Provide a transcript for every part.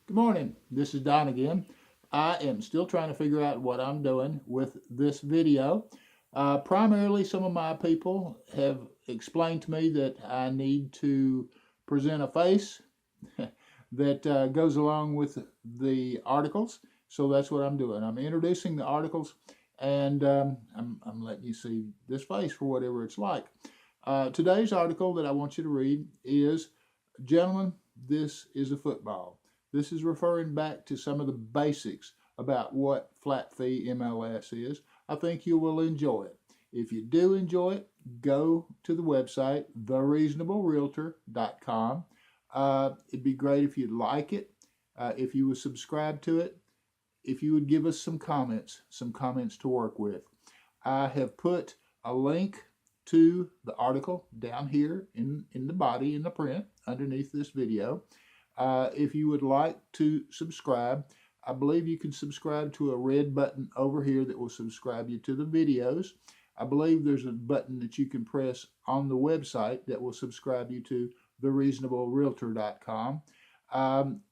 Good morning. This is Don again. I am still trying to figure out what I'm doing with this video. Primarily, some of my people have explained to me that I need to present a face that goes along with the articles. So that's what I'm doing. I'm introducing the articles, and I'm letting you see this face for whatever it's like. Today's article that I want you to read is, "Gentlemen, this is a football." This is referring back to some of the basics about what flat fee MLS is. I think you will enjoy it. If you do enjoy it, go to the website, thereasonablerealtor.com. It'd be great if you'd like it, if you would subscribe to it, if you would give us some comments to work with. I have put a link to the article down here in the body, in the print, underneath this video. If you would like to subscribe, I believe you can subscribe to a red button over here that will subscribe you to the videos. I believe there's a button that you can press on the website that will subscribe you to thereasonablerealtor.com.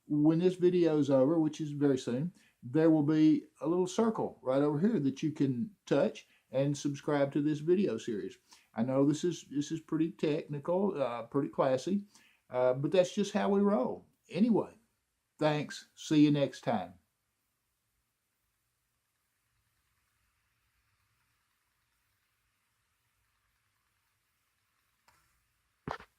When this video is over, which is very soon, there will be a little circle right over here that you can touch and subscribe to this video series. I know this is pretty technical, pretty classy, but that's just how we roll. Anyway, thanks. See you next time.